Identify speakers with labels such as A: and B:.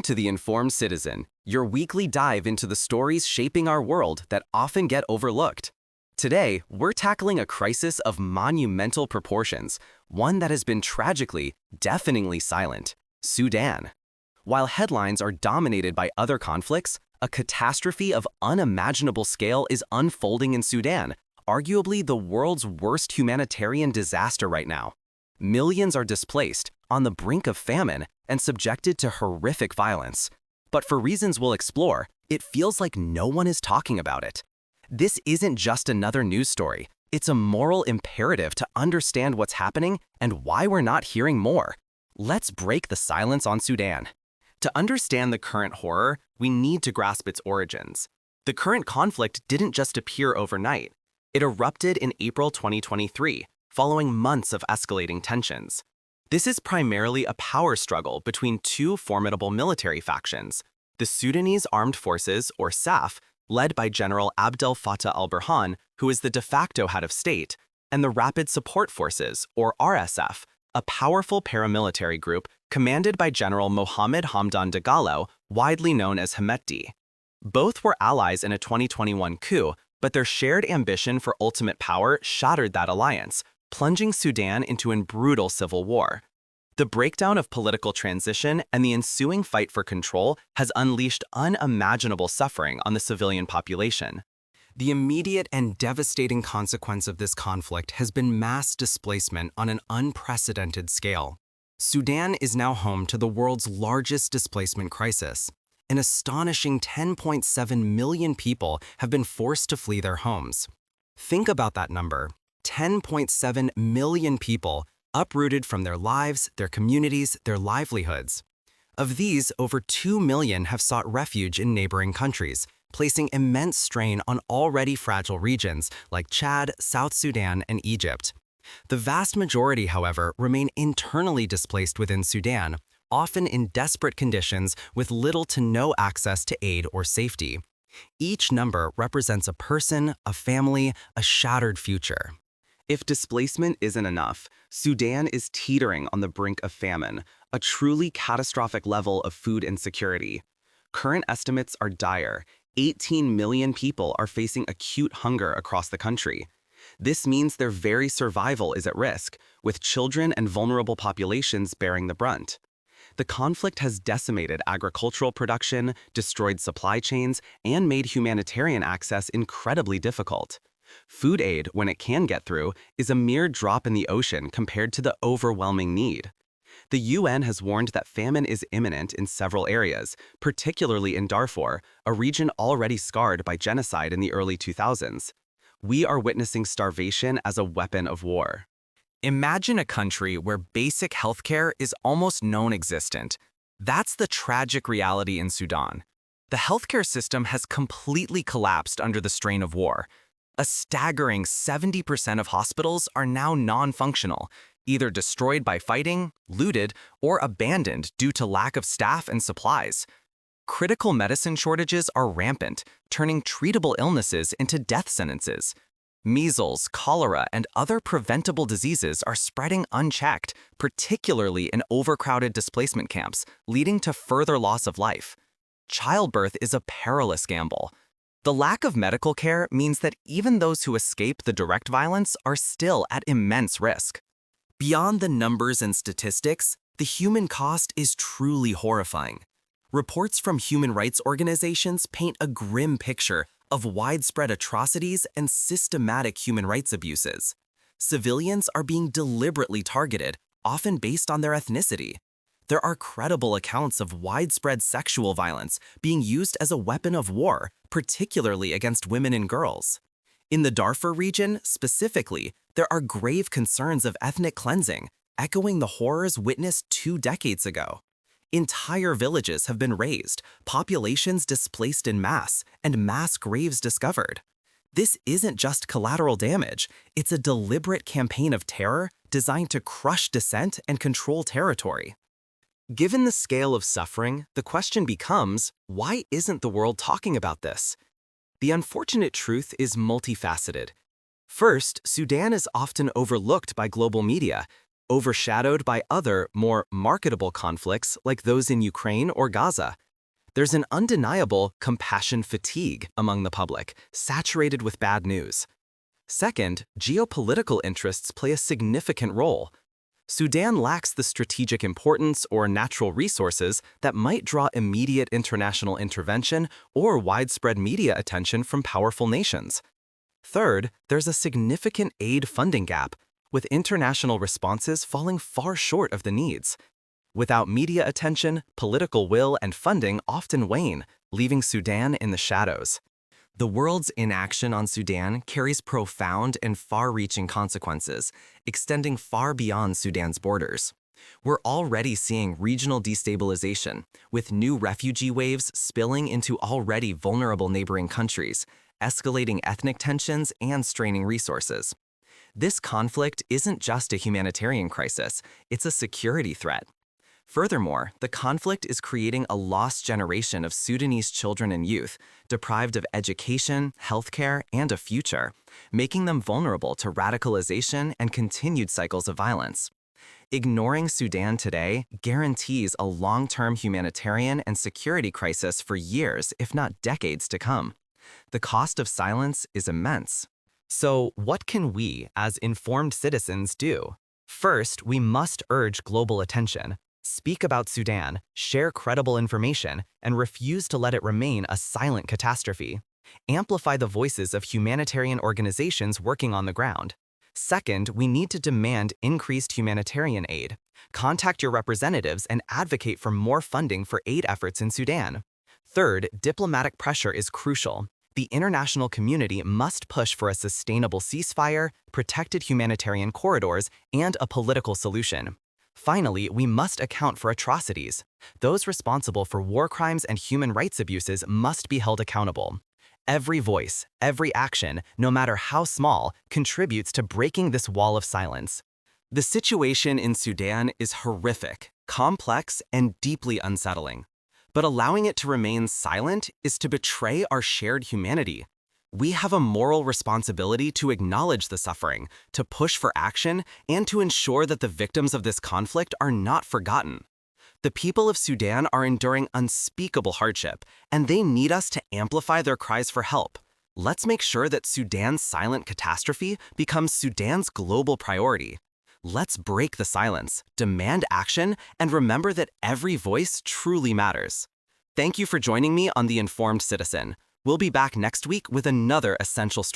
A: To the Informed Citizen, your weekly dive into the stories shaping our world that often get overlooked. Today, we're tackling a crisis of monumental proportions, one that has been tragically, deafeningly silent: Sudan. While headlines are dominated by other conflicts, a catastrophe of unimaginable scale is unfolding in Sudan, arguably the world's worst humanitarian disaster right now. Millions are displaced, on the brink of famine, and subjected to horrific violence. But for reasons we'll explore, it feels like no one is talking about it. This isn't just another news story. It's a moral imperative to understand what's happening and why we're not hearing more. Let's break the silence on Sudan. To understand the current horror, we need to grasp its origins. The current conflict didn't just appear overnight. It erupted in April 2023, following months of escalating tensions. This is primarily a power struggle between two formidable military factions: the Sudanese Armed Forces, or SAF, led by General Abdel Fattah al-Burhan, who is the de facto head of state, and the Rapid Support Forces, or RSF, a powerful paramilitary group commanded by General Mohammed Hamdan Dagalo, widely known as Hemeti. Both were allies in a 2021 coup, but their shared ambition for ultimate power shattered that alliance, plunging Sudan into a brutal civil war. The breakdown of political transition and the ensuing fight for control has unleashed unimaginable suffering on the civilian population. The immediate and devastating consequence of this conflict has been mass displacement on an unprecedented scale. Sudan is now home to the world's largest displacement crisis. An astonishing 10.7 million people have been forced to flee their homes. Think about that number: 10.7 million people uprooted from their lives, their communities, their livelihoods. Of these, over 2 million have sought refuge in neighboring countries, placing immense strain on already fragile regions like Chad, South Sudan, and Egypt. The vast majority, however, remain internally displaced within Sudan, often in desperate conditions with little to no access to aid or safety. Each number represents a person, a family, a shattered future. If displacement isn't enough, Sudan is teetering on the brink of famine, a truly catastrophic level of food insecurity. Current estimates are dire. 18 million people are facing acute hunger across the country. This means their very survival is at risk, with children and vulnerable populations bearing the brunt. The conflict has decimated agricultural production, destroyed supply chains, and made humanitarian access incredibly difficult. Food aid, when it can get through, is a mere drop in the ocean compared to the overwhelming need. The UN has warned that famine is imminent in several areas, particularly in Darfur, a region already scarred by genocide in the early 2000s. We are witnessing starvation as a weapon of war. Imagine a country where basic healthcare is almost non-existent. That's the tragic reality in Sudan. The healthcare system has completely collapsed under the strain of war. A staggering 70% of hospitals are now non-functional, either destroyed by fighting, looted, or abandoned due to lack of staff and supplies. Critical medicine shortages are rampant, turning treatable illnesses into death sentences. Measles, cholera, and other preventable diseases are spreading unchecked, particularly in overcrowded displacement camps, leading to further loss of life. Childbirth is a perilous gamble. The lack of medical care means that even those who escape the direct violence are still at immense risk. Beyond the numbers and statistics, the human cost is truly horrifying. Reports from human rights organizations paint a grim picture of widespread atrocities and systematic human rights abuses. Civilians are being deliberately targeted, often based on their ethnicity. There are credible accounts of widespread sexual violence being used as a weapon of war, particularly against women and girls. In the Darfur region, specifically, there are grave concerns of ethnic cleansing, echoing the horrors witnessed 2 decades ago. Entire villages have been razed, populations displaced en masse, and mass graves discovered. This isn't just collateral damage, it's a deliberate campaign of terror designed to crush dissent and control territory. Given the scale of suffering, the question becomes, why isn't the world talking about this? The unfortunate truth is multifaceted. First, Sudan is often overlooked by global media. overshadowed by other, more marketable conflicts like those in Ukraine or Gaza. There's an undeniable compassion fatigue among the public, saturated with bad news. Second, geopolitical interests play a significant role. Sudan lacks the strategic importance or natural resources that might draw immediate international intervention or widespread media attention from powerful nations. Third, there's a significant aid funding gap, with international responses falling far short of the needs. Without media attention, political will and funding often wane, leaving Sudan in the shadows. The world's inaction on Sudan carries profound and far-reaching consequences, extending far beyond Sudan's borders. We're already seeing regional destabilization, with new refugee waves spilling into already vulnerable neighboring countries, escalating ethnic tensions and straining resources. This conflict isn't just a humanitarian crisis, it's a security threat. Furthermore, the conflict is creating a lost generation of Sudanese children and youth, deprived of education, healthcare, and a future, making them vulnerable to radicalization and continued cycles of violence. Ignoring Sudan today guarantees a long-term humanitarian and security crisis for years, if not decades, to come. The cost of silence is immense. So, what can we, as informed citizens, do? First, we must urge global attention. Speak about Sudan, share credible information, and refuse to let it remain a silent catastrophe. Amplify the voices of humanitarian organizations working on the ground. Second, we need to demand increased humanitarian aid. Contact your representatives and advocate for more funding for aid efforts in Sudan. Third, diplomatic pressure is crucial. The international community must push for a sustainable ceasefire, protected humanitarian corridors, and a political solution. Finally, we must account for atrocities. Those responsible for war crimes and human rights abuses must be held accountable. Every voice, every action, no matter how small, contributes to breaking this wall of silence. The situation in Sudan is horrific, complex, and deeply unsettling. But allowing it to remain silent is to betray our shared humanity. We have a moral responsibility to acknowledge the suffering, to push for action, and to ensure that the victims of this conflict are not forgotten. The people of Sudan are enduring unspeakable hardship, and they need us to amplify their cries for help. Let's make sure that Sudan's silent catastrophe becomes Sudan's global priority. Let's break the silence, demand action, and remember that every voice truly matters. Thank you for joining me on The Informed Citizen. We'll be back next week with another essential story.